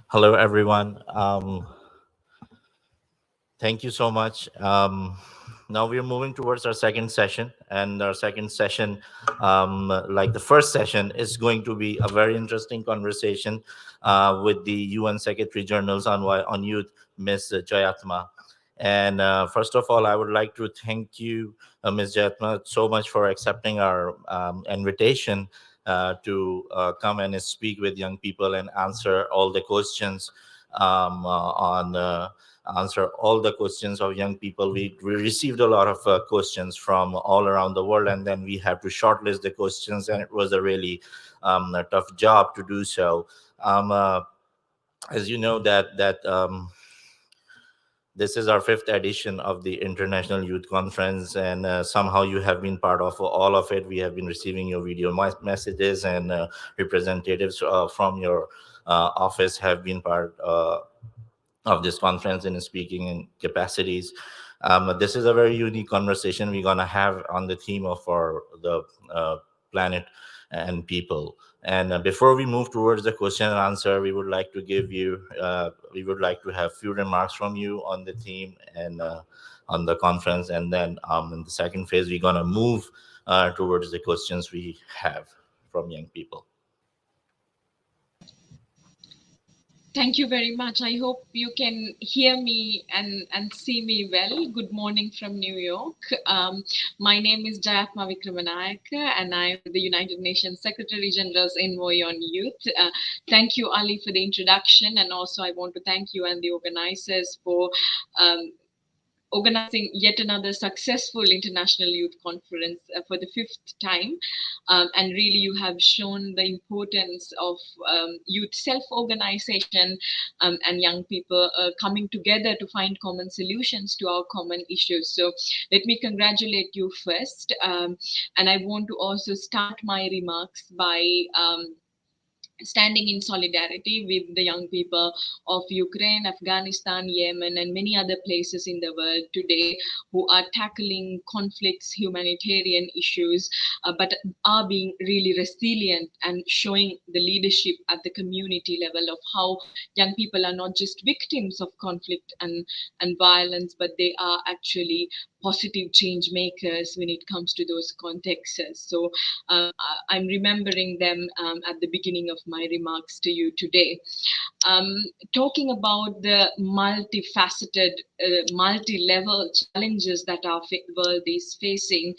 Hello, everyone. Thank you so much. Now we're moving towards our second session, and our second session, like the first session, is going to be a very interesting conversation with the UN Secretary General's Envoy on Youth, Ms. Jayatma. And first of all, I would like to thank you, Ms. Jayatma, so much for accepting our invitation to come and speak with young people and answer all the questions on. Answer all the questions of young people. We received a lot of questions from all around the world, and then we have to shortlist the questions, and it was a really a tough job to do so. As you know, that this is our fifth edition of the International Youth Conference, and somehow you have been part of all of it. We have been receiving your video messages, and representatives from your office have been part of this conference in speaking in capacities. This is a very unique conversation we're going to have on the theme of the planet and people. And before we move towards the question and answer, we would like to we would like to have few remarks from you on the theme and on the conference. And then in the second phase, we're going to move towards the questions we have from young people. Thank you very much. I hope you can hear me and see me well. Good morning from New York. My name is Jayatma Vikramanayake, and I'm the United Nations Secretary General's Envoy on Youth. Thank you, Ali, for the introduction. And also I want to thank you and the organizers for organizing yet another successful international youth conference for the fifth time. And really, you have shown the importance of youth self-organization and young people coming together to find common solutions to our common issues. So let me congratulate you first. And I want to also start my remarks by standing in solidarity with the young people of Ukraine, Afghanistan, Yemen, and many other places in the world today who are tackling conflicts, humanitarian issues, but are being really resilient and showing the leadership at the community level of how young people are not just victims of conflict and violence, but they are actually positive change makers when it comes to those contexts. So I'm remembering them at the beginning of my remarks to you today. Talking about the multifaceted, multi-level challenges that our world is facing,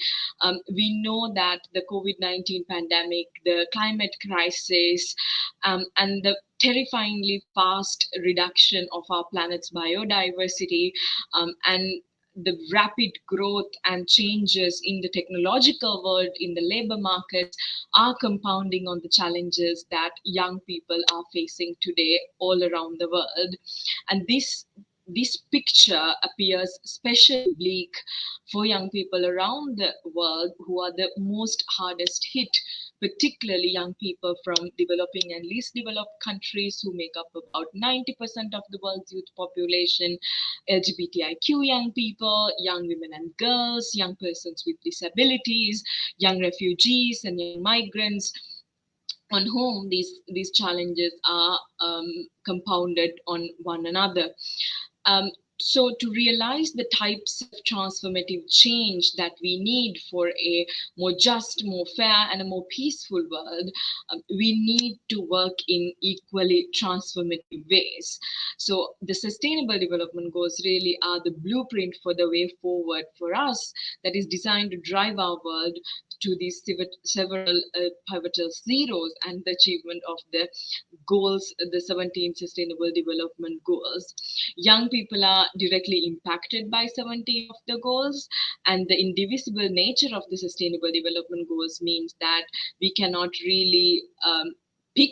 we know that the COVID-19 pandemic, the climate crisis, and the terrifyingly fast reduction of our planet's biodiversity, and the rapid growth and changes in the technological world, in the labor markets, are compounding on the challenges that young people are facing today all around the world. And this picture appears especially bleak for young people around the world who are the most hardest hit, particularly young people from developing and least developed countries who make up about 90% of the world's youth population, LGBTIQ young people, young women and girls, young persons with disabilities, young refugees and young migrants, on whom these challenges are compounded on one another. So to realize the types of transformative change that we need for a more just, more fair, and a more peaceful world, we need to work in equally transformative ways. So the Sustainable Development Goals really are the blueprint for the way forward for us that is designed to drive our world to these several pivotal zeros and the achievement of the goals, the 17 Sustainable Development Goals. Young people are directly impacted by 17 of the goals, and the indivisible nature of the Sustainable Development Goals means that we cannot really pick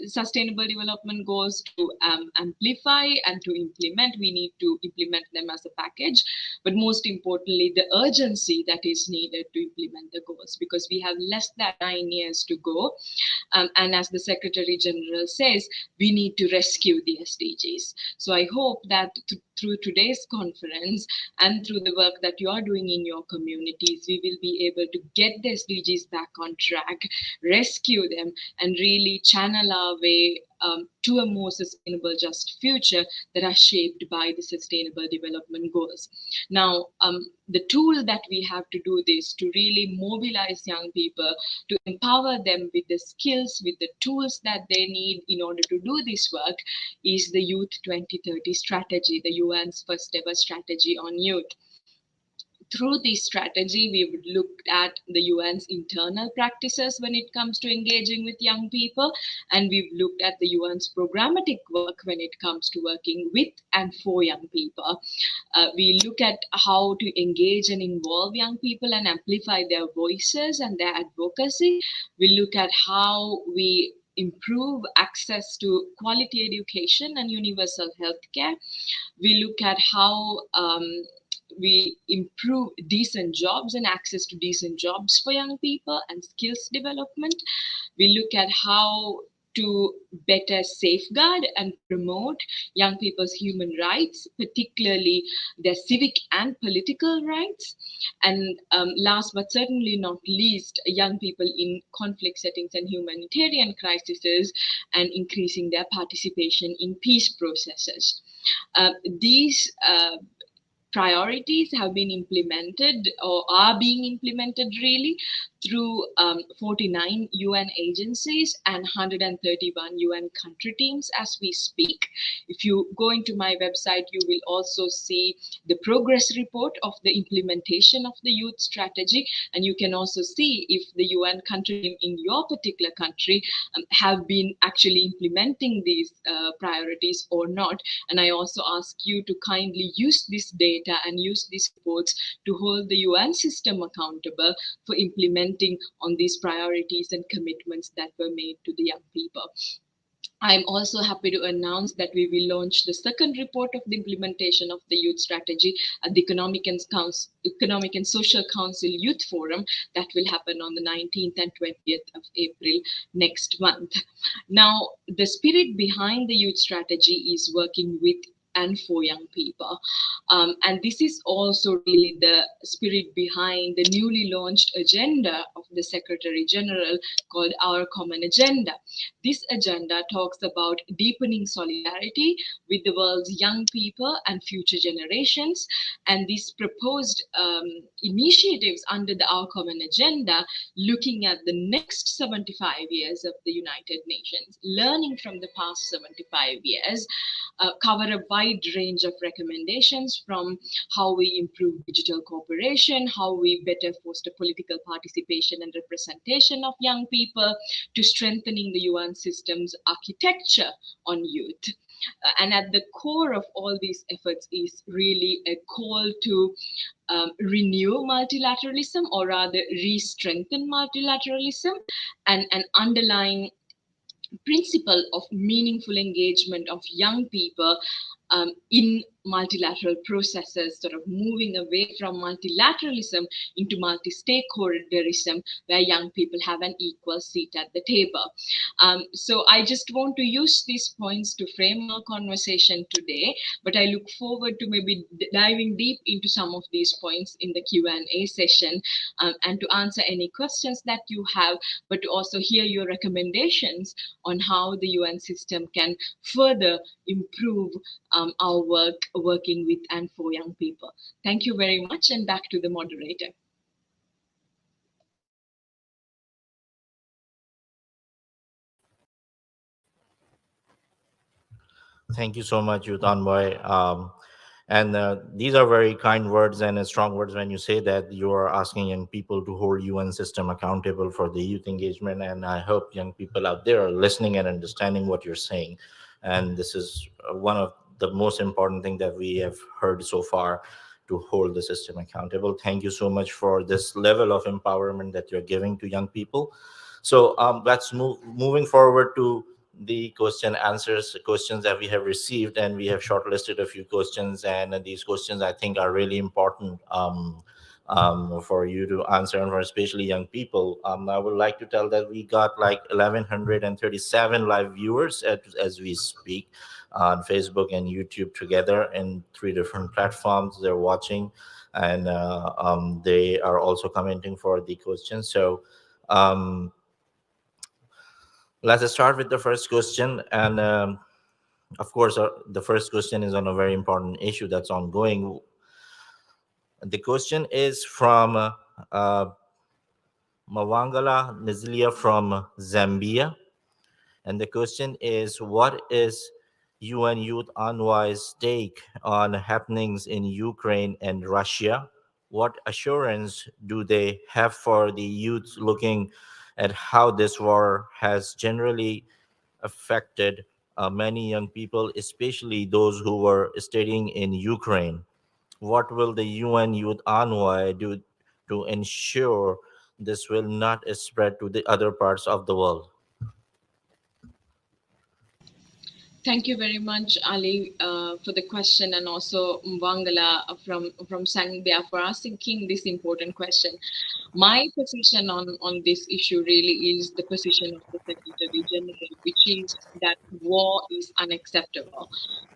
sustainable development goals to amplify and to implement. We need to implement them as a package, but most importantly, the urgency that is needed to implement the goals, because we have less than 9 years to go. And as the Secretary General says, we need to rescue the SDGs. So I hope that through today's conference and through the work that you are doing in your communities, we will be able to get the SDGs back on track, rescue them, and really channel our way to a more sustainable, just future that are shaped by the Sustainable Development Goals. Now, the tool that we have to do this, to really mobilize young people, to empower them with the skills, with the tools that they need in order to do this work, is the Youth 2030 strategy, the UN's first ever strategy on youth. Through this strategy, we've looked at the UN's internal practices when it comes to engaging with young people, and we've looked at the UN's programmatic work when it comes to working with and for young people. We look at how to engage and involve young people and amplify their voices and their advocacy. We look at how we improve access to quality education and universal health care. We look at how we improve decent jobs and access to decent jobs for young people and skills development. We look at how to better safeguard and promote young people's human rights, particularly their civic and political rights. And last but certainly not least, young people in conflict settings and humanitarian crises, and increasing their participation in peace processes. These priorities have been implemented or are being implemented really through 49 UN agencies and 131 UN country teams as we speak. If you go into my website, you will also see the progress report of the implementation of the youth strategy, and you can also see if the UN country team in your particular country have been actually implementing these priorities or not. And I also ask you to kindly use this data and use these reports to hold the UN system accountable for implementing on these priorities and commitments that were made to the young people. I'm also happy to announce that we will launch the second report of the implementation of the youth strategy at the Economic and Social Council Youth Forum that will happen on the 19th and 20th of April next month. Now, the spirit behind the youth strategy is working with and for young people. And this is also really the spirit behind the newly launched agenda of the Secretary General called Our Common Agenda. This agenda talks about deepening solidarity with the world's young people and future generations. And these proposed initiatives under the Our Common Agenda, looking at the next 75 years of the United Nations, learning from the past 75 years, cover a wide range of recommendations, from how we improve digital cooperation, how we better foster political participation and representation of young people, to strengthening the UN system's architecture on youth. And at the core of all these efforts is really a call to renew multilateralism, or rather re-strengthen multilateralism, and an underlying principle of meaningful engagement of young people in multilateral processes, sort of moving away from multilateralism into multi-stakeholderism, where young people have an equal seat at the table. So I just want to use these points to frame our conversation today, but I look forward to maybe diving deep into some of these points in the Q&A session, and to answer any questions that you have, but to also hear your recommendations on how the UN system can further improve our work working with and for young people. Thank you very much, and back to the moderator. Thank you so much, Youth Envoy. And these are very kind words and strong words when you say that you are asking young people to hold UN system accountable for the youth engagement. And I hope young people out there are listening and understanding what you're saying. And this is one of the most important thing that we have heard so far, to hold the system accountable. Thank you so much for this level of empowerment that you're giving to young people. So let's moving forward to the questions that we have received, and we have shortlisted a few questions, and these questions I think are really important for you to answer, and for especially young people. I would like to tell that we got like 1137 live viewers as we speak on Facebook and YouTube together in three different platforms. They're watching, and they are also commenting for the question. So um, let's start with the first question. And of course, the first question is on a very important issue that's ongoing. The question is from uh, Mawangala Nizlia from Zambia. And the question is, what is UN Youth Envoy's take on happenings in Ukraine and Russia? What assurance do they have for the youth looking at how this war has generally affected many young people, especially those who were studying in Ukraine? What will the UN Youth Envoy do to ensure this will not spread to the other parts of the world? Thank you very much, Ali, for the question, and also Mwangala from Sangbia for asking this important question. My position on this issue really is the position of the Secretary General, which is that war is unacceptable.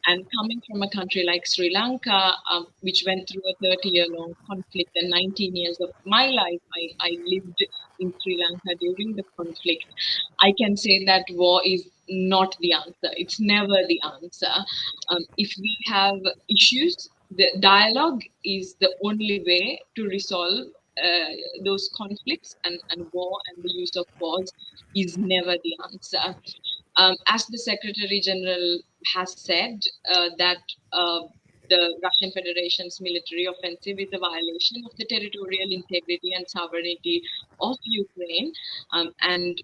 And coming from a country like Sri Lanka, which went through a 30-year-long conflict, and 19 years of my life, I lived in Sri Lanka during the conflict. I can say that war is not the answer. It's never the answer. If we have issues, the dialogue is the only way to resolve those conflicts, and war and the use of force is never the answer. As the Secretary General has said, that the Russian Federation's military offensive is a violation of the territorial integrity and sovereignty of Ukraine, and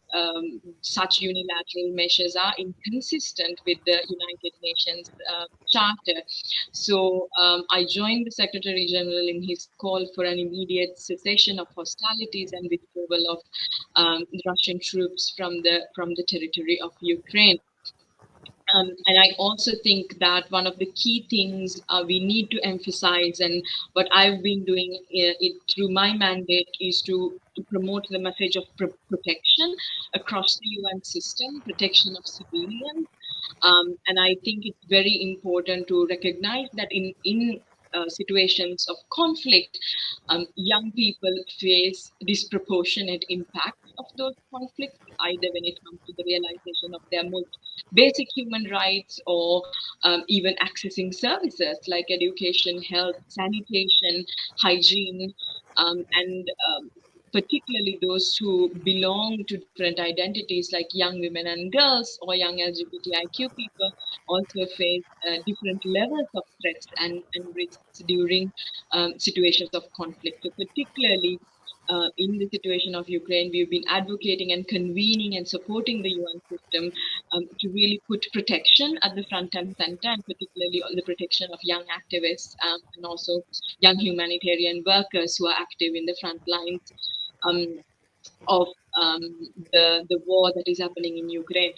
such unilateral measures are inconsistent with the United Nations Charter. So I joined the Secretary General in his call for an immediate cessation of hostilities and withdrawal of Russian troops from the territory of Ukraine. And I also think that one of the key things we need to emphasize, and what I've been doing through my mandate, is to promote the message of protection across the UN system, protection of civilians. And I think it's very important to recognize that in situations of conflict, young people face disproportionate impacts of those conflicts, either when it comes to the realization of their most basic human rights, or even accessing services like education, health, sanitation, hygiene, and particularly those who belong to different identities like young women and girls or young LGBTIQ people also face different levels of threats and risks during situations of conflict. So particularly in the situation of Ukraine, we've been advocating and convening and supporting the UN system to really put protection at the front and center, and particularly on the protection of young activists and also young humanitarian workers who are active in the front lines um, of the war that is happening in Ukraine.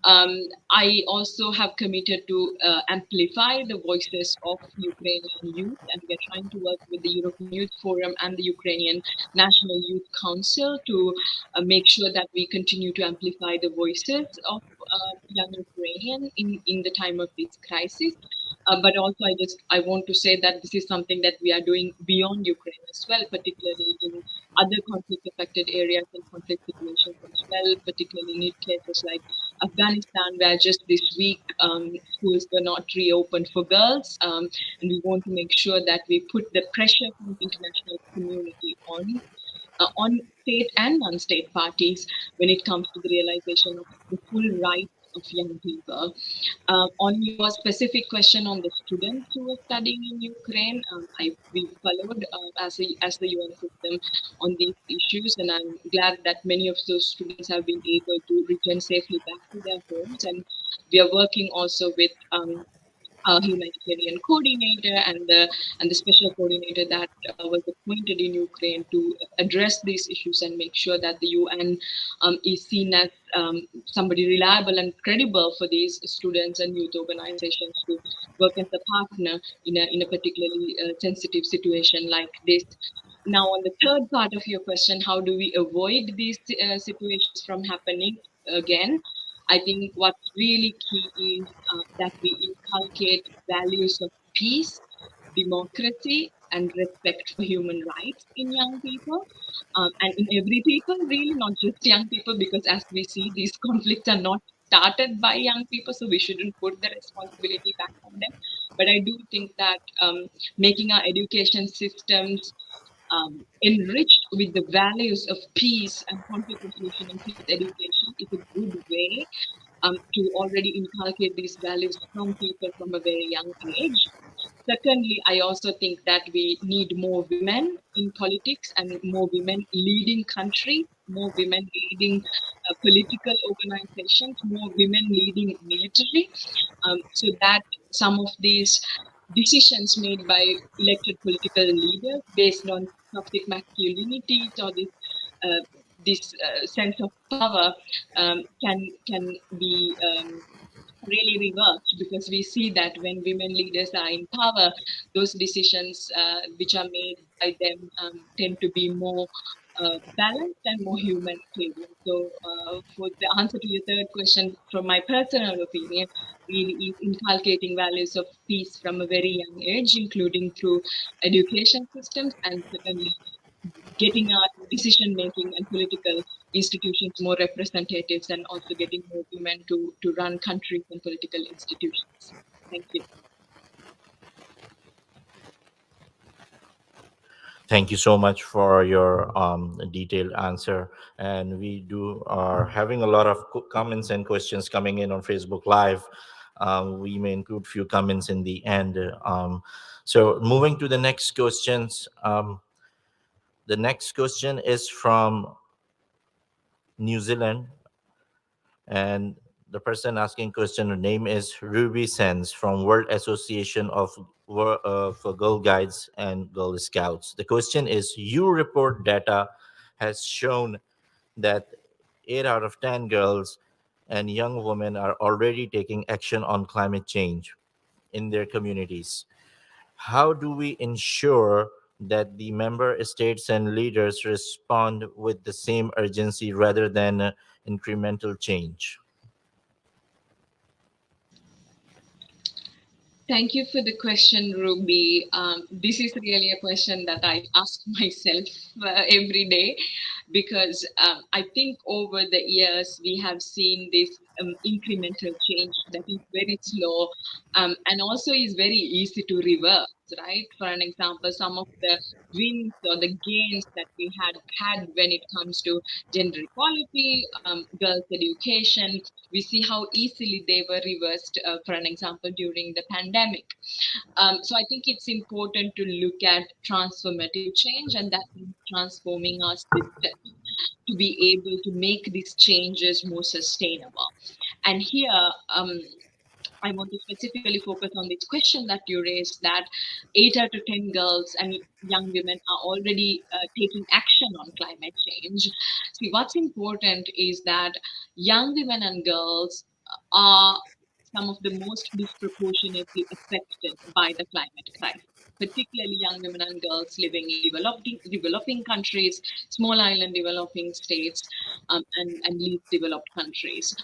I also have committed to amplify the voices of Ukrainian youth, and we are trying to work with the European Youth Forum and the Ukrainian National Youth Council to make sure that we continue to amplify the voices of young Ukrainian in the time of this crisis. But also, I want to say that this is something that we are doing beyond Ukraine as well, particularly in other conflict-affected areas and conflict situations as well, particularly in places like Afghanistan, where just this week schools were not reopened for girls, and we want to make sure that we put the pressure from the international community on state and non-state parties when it comes to the realization of the full rights of young people. On your specific question on the students who are studying in Ukraine, we followed as the UN system on these issues, and I'm glad that many of those students have been able to return safely back to their homes. And we are working also with humanitarian coordinator and the special coordinator that was appointed in Ukraine to address these issues and make sure that the UN is seen as somebody reliable and credible for these students and youth organizations to work as a partner in a particularly sensitive situation like this. Now, on the third part of your question, how do we avoid these situations from happening again? I think what's really key is that we inculcate values of peace, democracy, and respect for human rights in young people, and in every people, really, not just young people, because as we see, these conflicts are not started by young people, so we shouldn't put the responsibility back on them. But I do think that making our education systems enriched with the values of peace and conflict resolution and peace education is a good way to already inculcate these values from people from a very young age. Secondly, I also think that we need more women in politics and more women leading countries, more women leading political organizations, more women leading military, so that some of these decisions made by elected political leaders based on toxic masculinity or this sense of power can be really reversed, because we see that when women leaders are in power, those decisions which are made by them tend to be more balanced and more humanitarian. So, for the answer to your third question, from my personal opinion, really is inculcating values of peace from a very young age, including through education systems, and certainly getting our decision making and political institutions more representatives, and also getting more women to run countries and political institutions. Thank you. Thank you so much for your detailed answer. And we do are having a lot of comments and questions coming in on Facebook Live. We may include few comments in the end. So moving to the next questions. The next question is from New Zealand, and the person asking question, her name is Ruby Sands from World Association of for Girl Guides and Girl Scouts. The question is, you report data has shown that 8 out of 10 girls and young women are already taking action on climate change in their communities. How do we ensure that the member states and leaders respond with the same urgency rather than incremental change? Thank you for the question, Ruby. This is really a question that I ask myself every day, because I think over the years we have seen this incremental change that is very slow, and also is very easy to reverse, right? For an example, some of the wins or the gains that we had when it comes to gender equality, girls' education, we see how easily they were reversed, for an example, during the pandemic. So I think it's important to look at transformative change, and that means transforming our systems to be able to make these changes more sustainable. And here, I want to specifically focus on this question that you raised, that 8 out of 10 girls and young women are already taking action on climate change. See, what's important is that young women and girls are some of the most disproportionately affected by the climate crisis, particularly young women and girls living in developing countries, small island developing states, and least developed countries.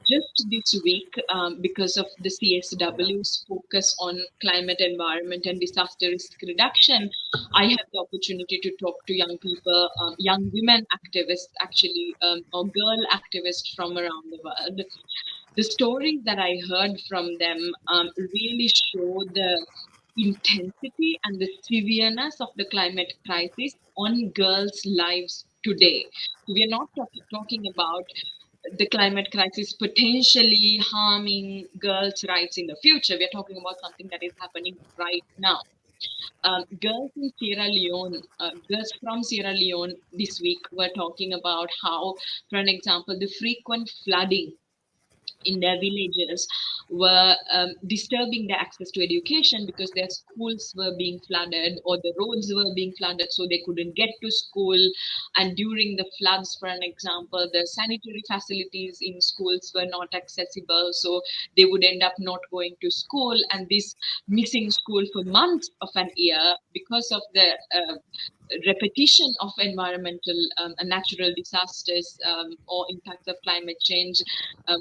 Just this week, because of the CSW's focus on climate, environment, and disaster risk reduction, I have the opportunity to talk to young people, young women activists, actually, or girl activists from around the world. The stories that I heard from them really show the intensity and the severeness of the climate crisis on girls' lives today. We are not talking about the climate crisis potentially harming girls' rights in the future. We're talking about something that is happening right now. Girls from Sierra Leone this week were talking about how, for an example, the frequent flooding in their villages were disturbing their access to education because their schools were being flooded or the roads were being flooded, so they couldn't get to school. And during the floods, for an example, the sanitary facilities in schools were not accessible, so they would end up not going to school, and this missing school for months of an year because of the repetition of environmental and natural disasters or impacts of climate change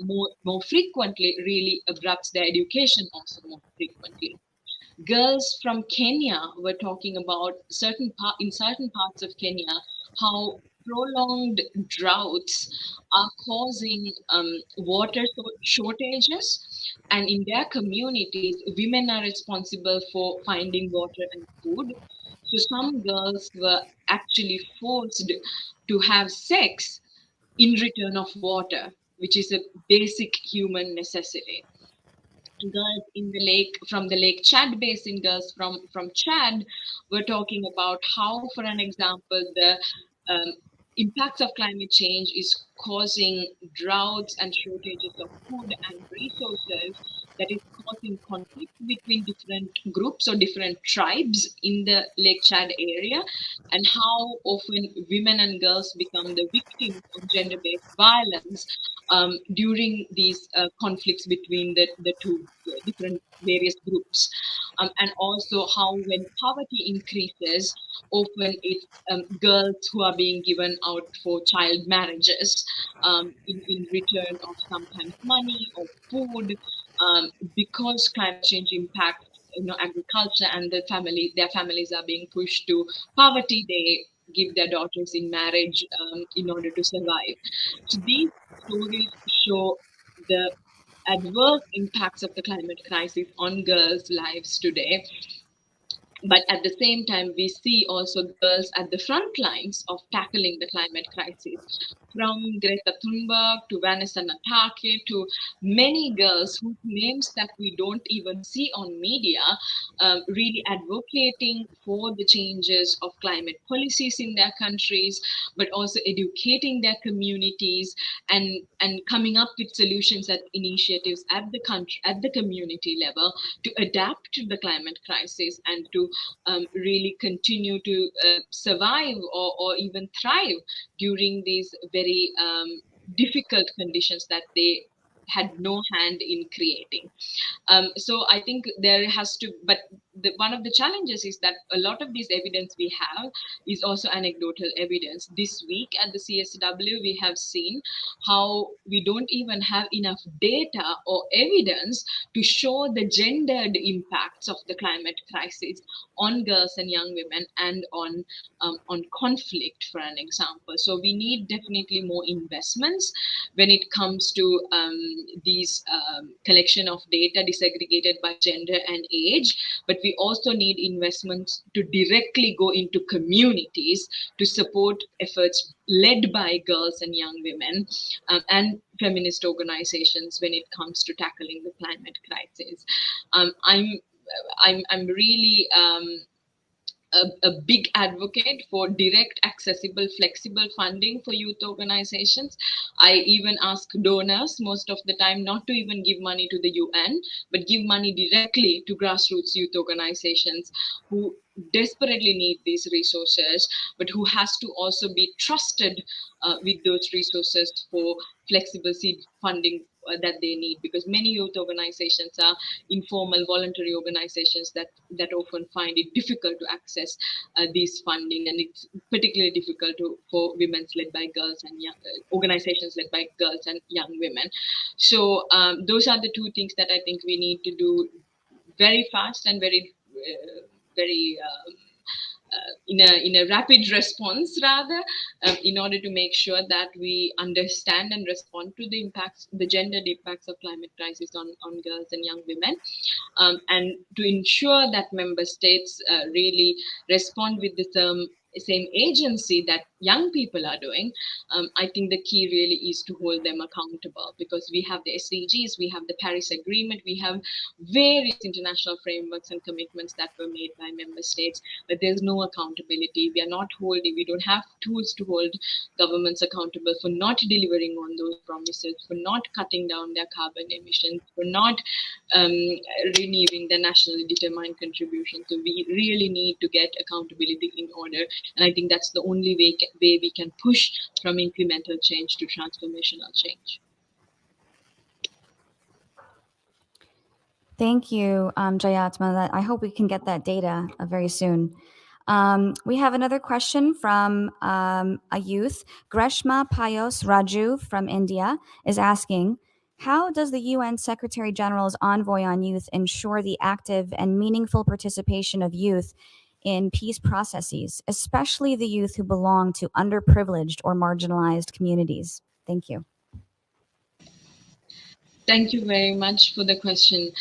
more frequently really abrupts their education also more frequently. Girls from Kenya were talking about in certain parts of Kenya how prolonged droughts are causing water shortages, and in their communities, women are responsible for finding water and food. So some girls were actually forced to have sex in return of water, which is a basic human necessity. Girls in the lake from the Lake Chad basin, girls from Chad, were talking about how, for an example, the um, impacts of climate change is causing droughts and shortages of food and resources, that is causing conflict between different groups or different tribes in the Lake Chad area, and how often women and girls become the victims of gender-based violence during these conflicts between the two different various groups. And also how when poverty increases, often it's girls who are being given out for child marriages in return of sometimes money or food, because climate change impacts agriculture, and their families are being pushed to poverty. They give their daughters in marriage in order to survive. So these stories show the adverse impacts of the climate crisis on girls' lives today. But at the same time, we see also girls at the front lines of tackling the climate crisis. From Greta Thunberg to Vanessa Natake to many girls whose names that we don't even see on media, really advocating for the changes of climate policies in their countries, but also educating their communities, and coming up with solutions and initiatives at the country, at the community level, to adapt to the climate crisis and to really continue to survive or even thrive during these very difficult conditions that they had no hand in creating. So I think there has to, but one of the challenges is that a lot of this evidence we have is also anecdotal evidence. This week at the CSW, we have seen how we don't even have enough data or evidence to show the gendered impacts of the climate crisis on girls and young women and on conflict, for an example. So we need definitely more investments when it comes to these collection of data disaggregated by gender and age, but we also need investments to directly go into communities to support efforts led by girls and young women and feminist organizations when it comes to tackling the climate crisis. I'm really a big advocate for direct, accessible, flexible funding for youth organizations. I even ask donors most of the time not to even give money to the UN, but give money directly to grassroots youth organizations who desperately need these resources, but who has to also be trusted with those resources for flexible seed funding that they need, because many youth organizations are informal voluntary organizations that often find it difficult to access these funding, and it's particularly difficult for women's led by girls and young, organizations led by girls and young women. So those are the two things that I think we need to do very fast and very in a rapid response rather, in order to make sure that we understand and respond to the impacts, the gendered impacts of climate crisis on girls and young women, and to ensure that member states really respond with the same agency that young people are doing, I think the key really is to hold them accountable, because we have the SDGs, we have the Paris Agreement, we have various international frameworks and commitments that were made by member states, but there's no accountability. We don't have tools to hold governments accountable for not delivering on those promises, for not cutting down their carbon emissions, for not um, renewing the nationally determined contribution. So we really need to get accountability in order, and I think that's the only way we can push from incremental change to transformational change. Thank you, Jayatma. I hope we can get that data very soon. We have another question from a youth. Greshma Payos Raju from India is asking, how does the UN Secretary General's Envoy on Youth ensure the active and meaningful participation of youth in peace processes, especially the youth who belong to underprivileged or marginalized communities? Thank you. Thank you very much for the question.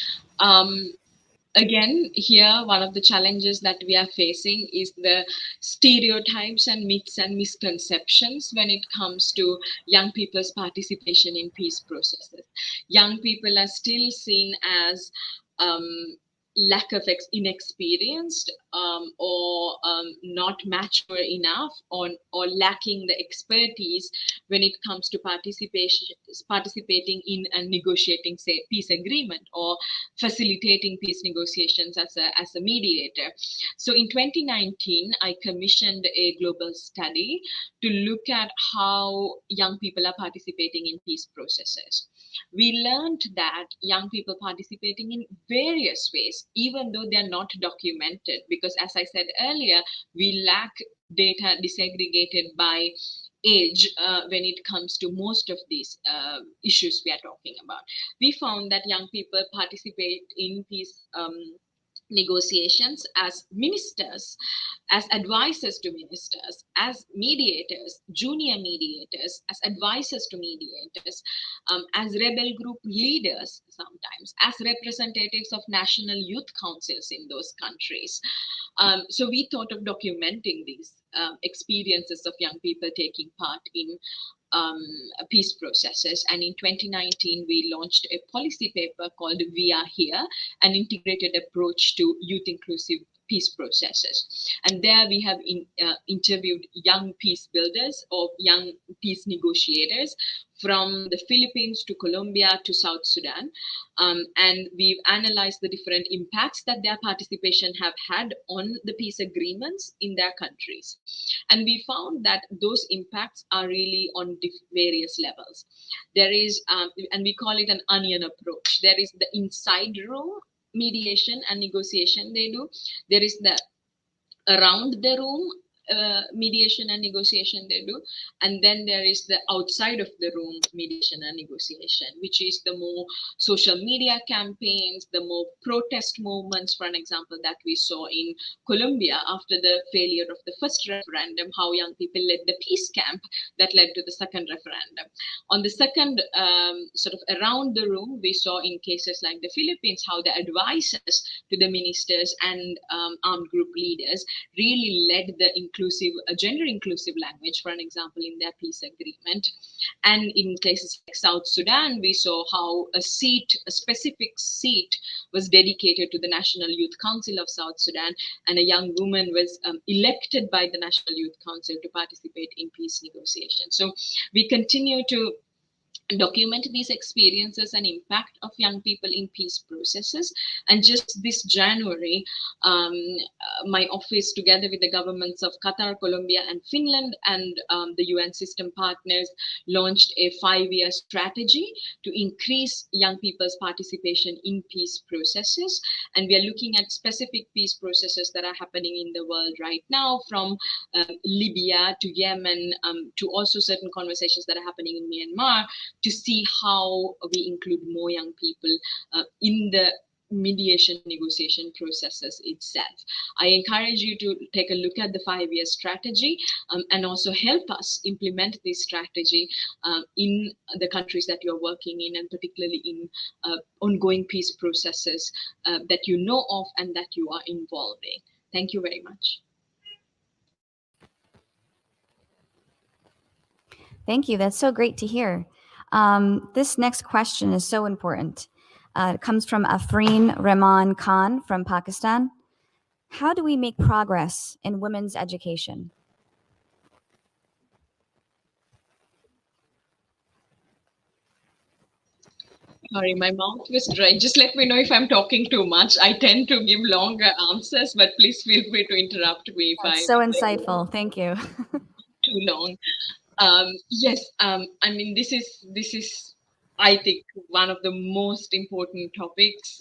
Again, here, one of the challenges that we are facing is the stereotypes and myths and misconceptions when it comes to young people's participation in peace processes. Young people are still seen as lack of inexperienced, or not mature enough, or lacking the expertise when it comes to participating in and negotiating, say, peace agreement, or facilitating peace negotiations as a mediator. So in 2019, I commissioned a global study to look at how young people are participating in peace processes. We learned that young people participating in various ways, even though they're not documented, because as I said earlier, we lack data disaggregated by age when it comes to most of these issues we are talking about. We found that young people participate in peace negotiations as ministers, as advisors to ministers, as mediators, junior mediators, as advisors to mediators, as rebel group leaders sometimes, as representatives of national youth councils in those countries. So we thought of documenting these experiences of young people taking part in peace processes. And in 2019, we launched a policy paper called We Are Here, an integrated approach to youth inclusive peace processes. And there we have interviewed young peace builders or young peace negotiators from the Philippines to Colombia to South Sudan. And we've analyzed the different impacts that their participation have had on the peace agreements in their countries. And we found that those impacts are really on various levels. There is, and we call it an onion approach. There is the inside room mediation and negotiation they do. There is the around the room mediation and negotiation they do, and then there is the outside of the room mediation and negotiation, which is the more social media campaigns, the more protest movements, for an example, that we saw in Colombia after the failure of the first referendum, how young people led the peace camp that led to the second referendum. On the second sort of around the room, we saw in cases like the Philippines how the advisors to the ministers and armed group leaders really led the gender inclusive language, for an example, in their peace agreement. And in places like South Sudan, we saw how a specific seat was dedicated to the National Youth Council of South Sudan, and a young woman was elected by the National Youth Council to participate in peace negotiations. So we continue to document these experiences and impact of young people in peace processes. And just this January, my office, together with the governments of Qatar, Colombia, and Finland, and the UN system partners, launched a 5-year strategy to increase young people's participation in peace processes. And we are looking at specific peace processes that are happening in the world right now, from Libya to Yemen, to also certain conversations that are happening in Myanmar, to see how we include more young people in the mediation negotiation processes itself. I encourage you to take a look at the 5-year strategy and also help us implement this strategy in the countries that you're working in, and particularly in ongoing peace processes that you know of and that you are involved in. Thank you very much. Thank you. That's so great to hear. This next question is so important. It comes from Afreen Rehman Khan from Pakistan. How do we make progress in women's education? Sorry, my mouth was dry. Just let me know if I'm talking too much. I tend to give longer answers, but please feel free to interrupt me if That's I so insightful. Thank you. too long. Yes, I mean this is I think one of the most important topics.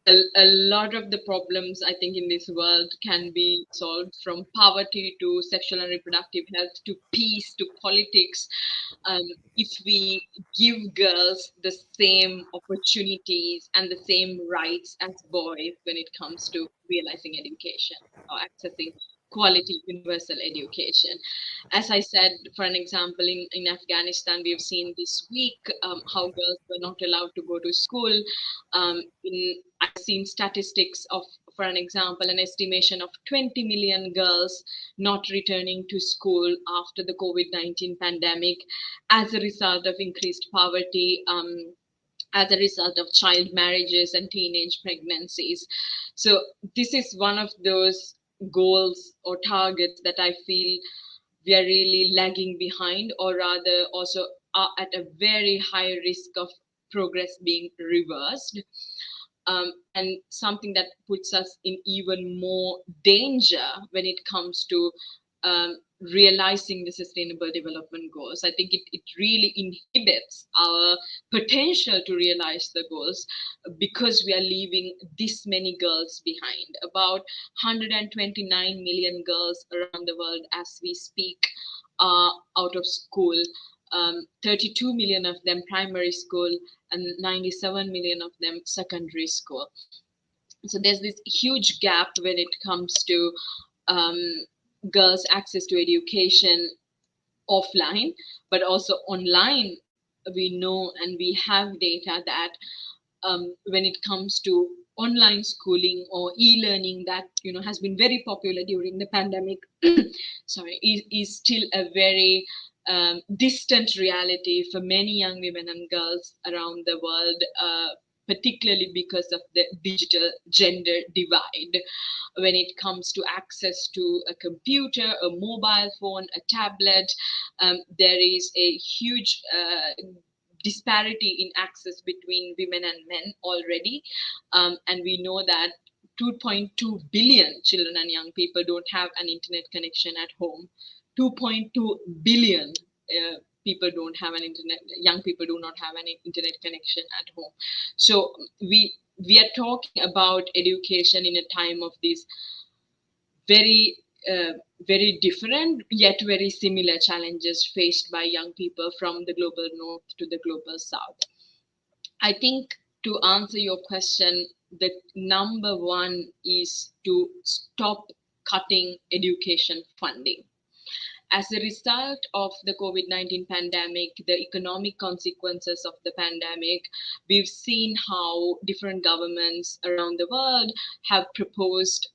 A lot of the problems I think in this world can be solved, from poverty to sexual and reproductive health to peace to politics, um, if we give girls the same opportunities and the same rights as boys when it comes to realizing education or accessing quality universal education. As I said, for an example, in Afghanistan, we have seen this week how girls were not allowed to go to school. I've seen statistics of, for an example, an estimation of 20 million girls not returning to school after the COVID-19 pandemic as a result of increased poverty, as a result of child marriages and teenage pregnancies. So this is one of those goals or targets that I feel we are really lagging behind, or rather also are at a very high risk of progress being reversed. And something that puts us in even more danger when it comes to realizing the sustainable development goals. I think it really inhibits our potential to realize the goals because we are leaving this many girls behind. About 129 million girls around the world as we speak are out of school. 32 million of them primary school and 97 million of them secondary school. So there's this huge gap when it comes to um, girls' access to education offline, but also online. We know and we have data that when it comes to online schooling or e-learning that has been very popular during the pandemic, sorry, is still a very distant reality for many young women and girls around the world, particularly because of the digital gender divide. When it comes to access to a computer, a mobile phone, a tablet, there is a huge disparity in access between women and men already. And we know that 2.2 billion children and young people don't have an internet connection at home. 2.2 billion people don't have an internet, young people do not have an internet connection at home. So we are talking about education in a time of these very very different yet very similar challenges faced by young people from the global north to the global south. I think, to answer your question, the number one is to stop cutting education funding. As a result of the COVID-19 pandemic, the economic consequences of the pandemic, we've seen how different governments around the world have proposed,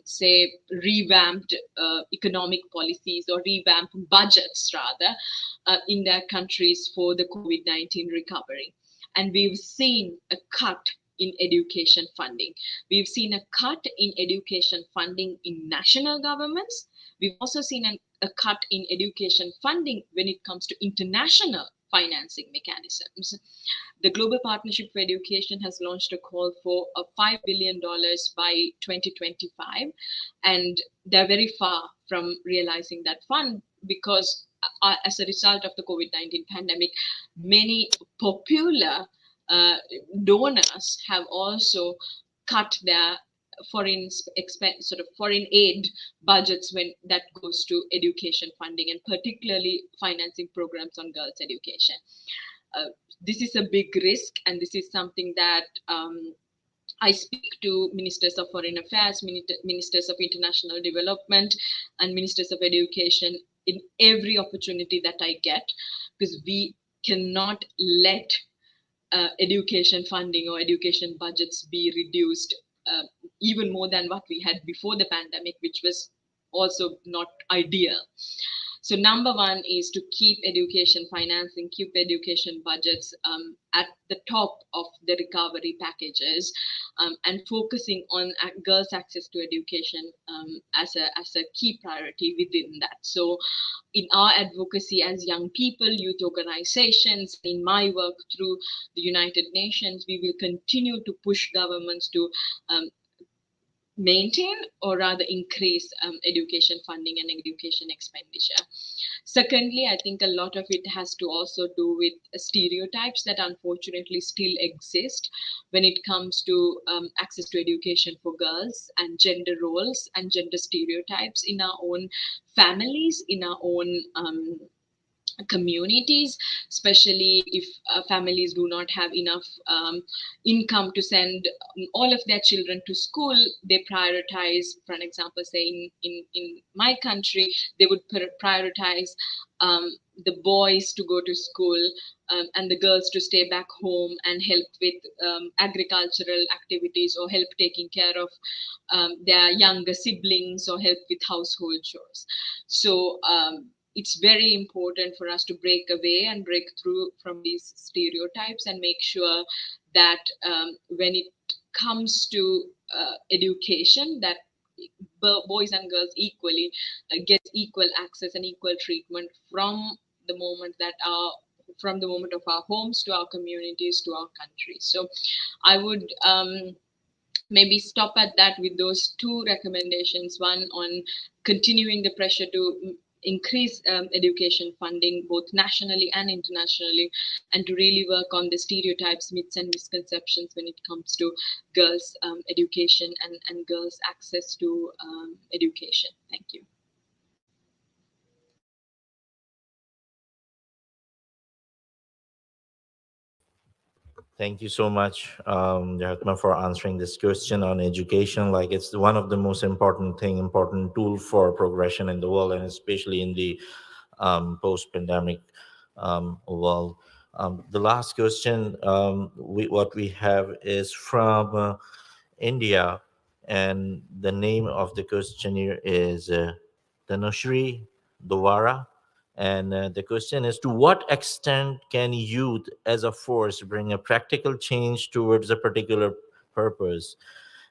say, revamped economic policies or revamped budgets, rather, in their countries for the COVID-19 recovery. And we've seen a cut in education funding. We've seen a cut in education funding in national governments. We've also seen a cut in education funding when it comes to international financing mechanisms. The Global Partnership for Education has launched a call for $5 billion by 2025, and they're very far from realizing that fund because as a result of the COVID-19 pandemic, many popular donors have also cut their foreign expense, sort of foreign aid budgets when that goes to education funding, and particularly financing programs on girls' education. This is a big risk, and this is something that I speak to ministers of foreign affairs, ministers of international development, and ministers of education in every opportunity that I get, because we cannot let education funding or education budgets be reduced even more than what we had before the pandemic, which was also not ideal. So number one is to keep education financing, keep education budgets at the top of the recovery packages, and focusing on girls' access to education as a key priority within that. So in our advocacy as young people, youth organizations, in my work through the United Nations, we will continue to push governments to um, maintain or rather increase education funding and education expenditure. Secondly, I think a lot of it has to also do with stereotypes that unfortunately still exist when it comes to access to education for girls, and gender roles and gender stereotypes in our own families, in our own communities, especially if families do not have enough income to send all of their children to school. They prioritize, for an example, say in my country, they would prioritize the boys to go to school, and the girls to stay back home and help with agricultural activities, or help taking care of their younger siblings, or help with household chores. So it's very important for us to break away and break through from these stereotypes and make sure that when it comes to education, that boys and girls equally get equal access and equal treatment the moment that our from the moment of our homes to our communities to our countries. So I would maybe stop at that with those two recommendations. One on continuing the pressure to increase education funding both nationally and internationally, and to really work on the stereotypes, myths and misconceptions when it comes to girls education and girls access to education. Thank you. Thank you so much, Jahatma, for answering this question on education. Like, it's one of the most important tool for progression in the world, and especially in the post-pandemic world. The last question what we have is from India, and the name of the questionnaire is Dhanushri Dwara. And the question is, to what extent can youth as a force bring a practical change towards a particular purpose?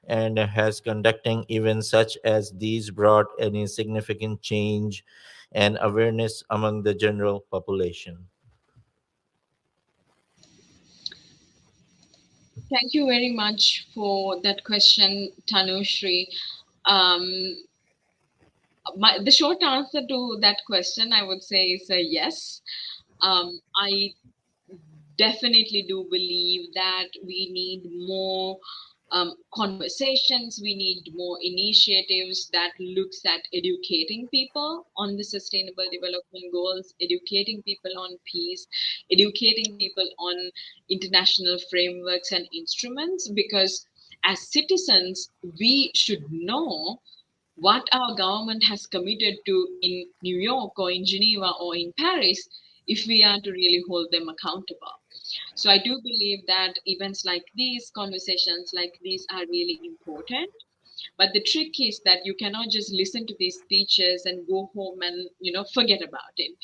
And has conducting events such as these brought any significant change and awareness among the general population? Thank you very much for that question, Tanushri. Um, the short answer to that question, I would say, is a yes. I definitely do believe that we need more conversations, we need more initiatives that looks at educating people on the sustainable development goals, educating people on peace, educating people on international frameworks and instruments, because as citizens we should know what our government has committed to in New York or in Geneva or in Paris, if we are to really hold them accountable. So I do believe that events like these, conversations like these, are really important. But the trick is that you cannot just listen to these speeches and go home and forget about it.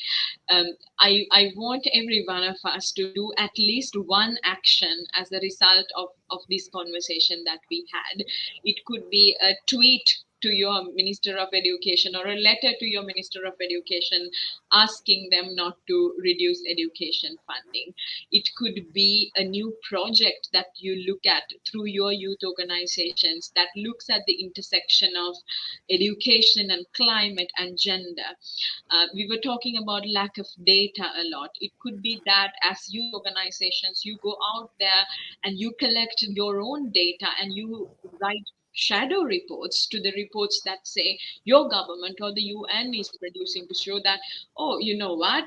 I want every one of us to do at least one action as a result of this conversation that we had. It could be a tweet to your Minister of Education, or a letter to your Minister of Education asking them not to reduce education funding. It could be a new project that you look at through your youth organizations that looks at the intersection of education and climate and gender. We were talking about lack of data a lot. It could be that as youth organizations, you go out there and you collect your own data and you write shadow reports to the reports that say your government or the UN is producing, to show that, oh, you know what,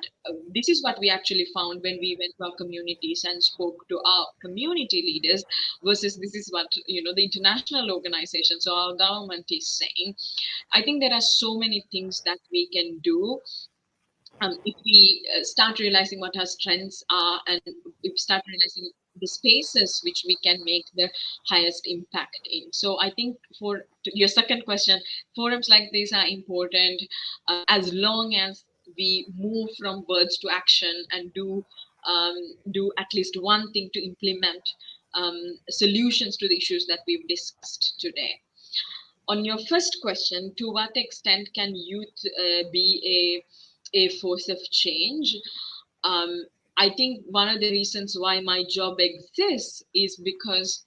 this is what we actually found when we went to our communities and spoke to our community leaders, versus this is what the international organizations or our government is saying. I think there are so many things that we can do if we start realizing what our strengths are, and if we start realizing the spaces which we can make the highest impact in. So I think for your second question, forums like these are important as long as we move from words to action and do at least one thing to implement solutions to the issues that we've discussed today. On your first question, to what extent can youth be a force of change? Um, I think one of the reasons why my job exists is because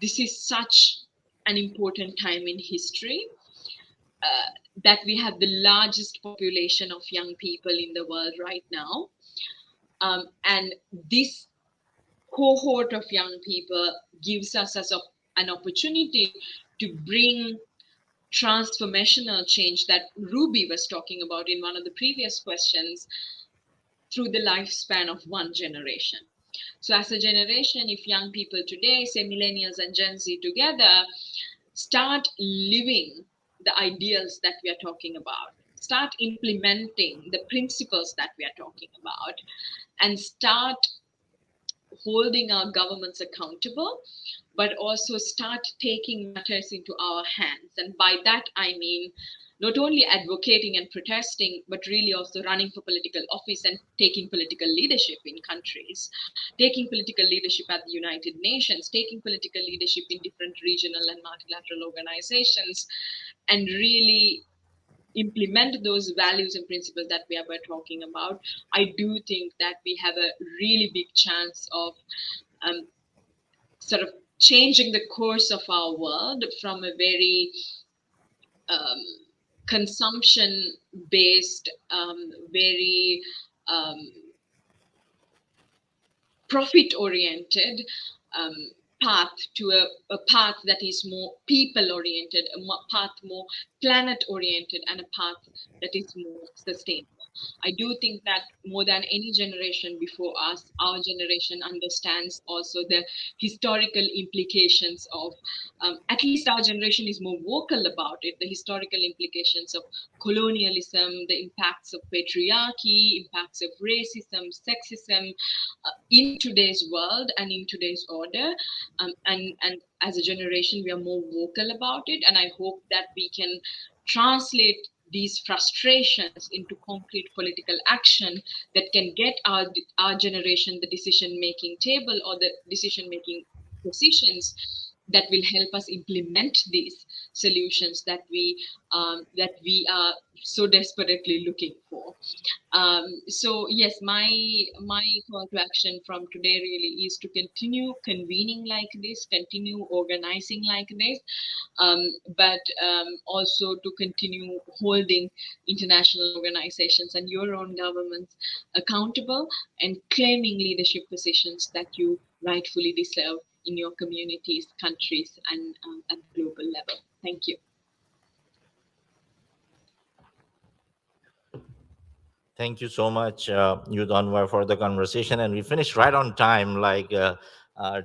this is such an important time in history, that we have the largest population of young people in the world right now. And this cohort of young people gives us as an opportunity to bring transformational change that Ruby was talking about in one of the previous questions through the lifespan of one generation. So, as a generation, if young people today, say millennials and Gen Z together, start living the ideals that we are talking about, start implementing the principles that we are talking about, and start holding our governments accountable, but also start taking matters into our hands. And by that, I mean not only advocating and protesting, but really also running for political office and taking political leadership in countries, taking political leadership at the United Nations, taking political leadership in different regional and multilateral organizations, and really implement those values and principles that we were talking about. I do think that we have a really big chance of um, sort of changing the course of our world from a very um, consumption based, very um, profit oriented um, path to a path that is more people oriented, a path more planet oriented, and a path that is more sustainable. I do think that more than any generation before us, our generation understands also the historical implications of, at least our generation is more vocal about it, the historical implications of colonialism, the impacts of patriarchy, impacts of racism, sexism, in today's world and in today's order. And as a generation, we are more vocal about it. And I hope that we can translate these frustrations into concrete political action that can get our generation the decision making table or the decision making positions that will help us implement these solutions that we are so desperately looking for. So yes, my call to action from today really is to continue convening like this, continue organizing like this, um, but also to continue holding international organizations and your own governments accountable and claiming leadership positions that you rightfully deserve in your communities, countries, and at the global level. Thank you. Thank you so much, Yudhanwar, for the conversation. And we finished right on time,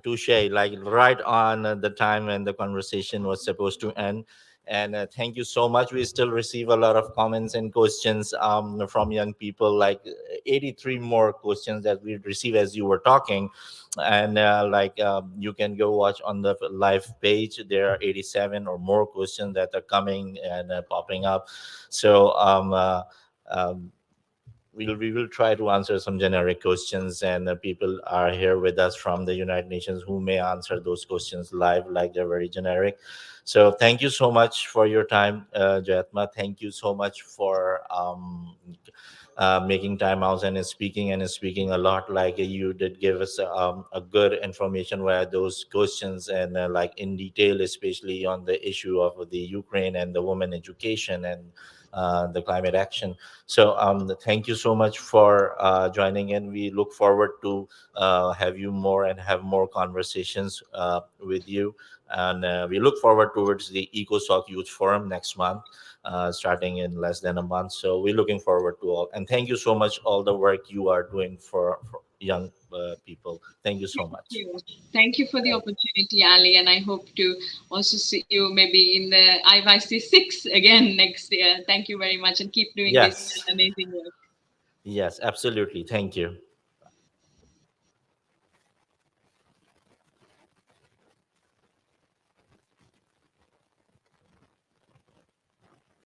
touche, like right on the time when the conversation was supposed to end. And thank you so much. We still receive a lot of comments and questions from young people, like 83 more questions that we receive as you were talking. And you can go watch on the live page. There are 87 or more questions that are coming and popping up. So, um, we will try to answer some generic questions, and people are here with us from the United Nations who may answer those questions live, like they're very generic. So thank you so much for your time, Jatma. Thank you so much for making time out and speaking a lot. Like you did give us a good information via those questions, and like in detail, especially on the issue of the Ukraine and the women education and the climate action. So thank you so much for joining in. We look forward to have you more and have more conversations with you. And we look forward towards the EcoSoc Youth Forum next month, starting in less than a month. So we're looking forward to all. And thank you so much, all the work you are doing for young people. Thank you so Thank much. you. Thank you for the opportunity, Ali, and I hope to also see you maybe in the IYC6 again next year. Thank you very much, and keep doing this Yes. amazing work. Yes, absolutely. Thank you.